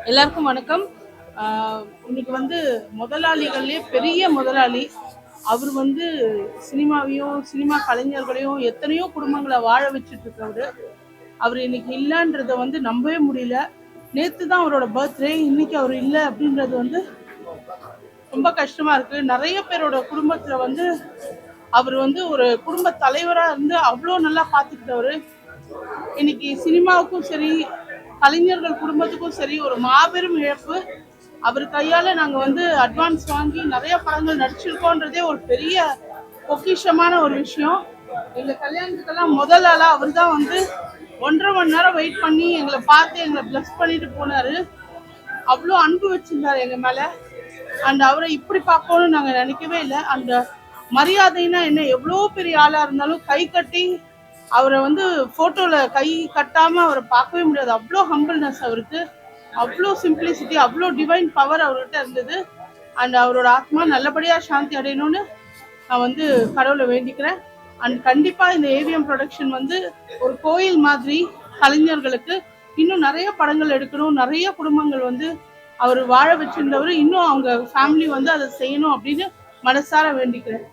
எல்லாருக்கும் வணக்கம். இன்னைக்கு வந்து முதலாளிகள்லேயே பெரிய முதலாளி அவர் வந்து சினிமாவையும் சினிமா கலைஞர்களையும் எத்தனையோ குடும்பங்களை வாழ வச்சுட்டு இருக்கிறவரு. அவர் இன்னைக்கு இல்லைன்றத வந்து நம்பவே முடியல. நேற்று தான் அவரோட பர்த்டே, இன்னைக்கு அவர் இல்லை அப்படின்றது வந்து ரொம்ப கஷ்டமா இருக்கு. நிறைய பேரோட குடும்பத்துல வந்து அவர் வந்து ஒரு குடும்ப தலைவரா இருந்து அவ்வளோ நல்லா பார்த்துக்கிட்டவர். இன்னைக்கு சினிமாவுக்கும் சரி கலைஞர்கள் குடும்பத்துக்கும் சரி ஒரு மாபெரும் இழப்பு. அவர் கையால நாங்க வந்து அட்வான்ஸ் வாங்கி நிறைய படங்கள் நடிச்சிருக்கோன்றதே ஒரு பெரிய பொக்கிஷமான ஒரு விஷயம். எங்க கல்யாணத்துக்கெல்லாம் முதல் ஆளா அவர் தான் வந்து 1.5 மணி நேரம் வெயிட் பண்ணி எங்களை பார்த்து எங்களை பிளஸ் பண்ணிட்டு போனாரு. அவ்வளோ அன்பு வச்சிருந்தாரு எங்க மேல. அண்ட் அவரை இப்படி பார்க்கணும்னு நாங்க நினைக்கவே இல்லை. அந்த மரியாதைன்னா என்ன, எவ்வளோ பெரிய ஆளா இருந்தாலும் கை கட்டி அவரை வந்து போட்டோல கை கட்டாம அவரை பார்க்கவே முடியாது. அவ்வளோ ஹம்பிள்னஸ் அவருக்கு, அவ்வளோ சிம்பிளிசிட்டி, அவ்வளோ டிவைன் பவர் அவர்கிட்ட இருந்தது. அண்ட் அவரோட ஆத்மா நல்லபடியா சாந்தி அடையணும்னு நான் வந்து கடவுளை வேண்டிக்கிறேன். அண்ட் கண்டிப்பா இந்த ஏவிஎம் ப்ரொடக்ஷன் வந்து ஒரு கோயில் மாதிரி கலைஞர்களுக்கு இன்னும் நிறைய படங்கள் எடுக்கணும், நிறைய குடும்பங்கள் வந்து அவர் வாழ வச்சிருந்தவர் இன்னும் அவங்க ஃபேமிலி வந்து அதை செய்யணும் அப்படின்னு மனசார வேண்டிக்கிறேன்.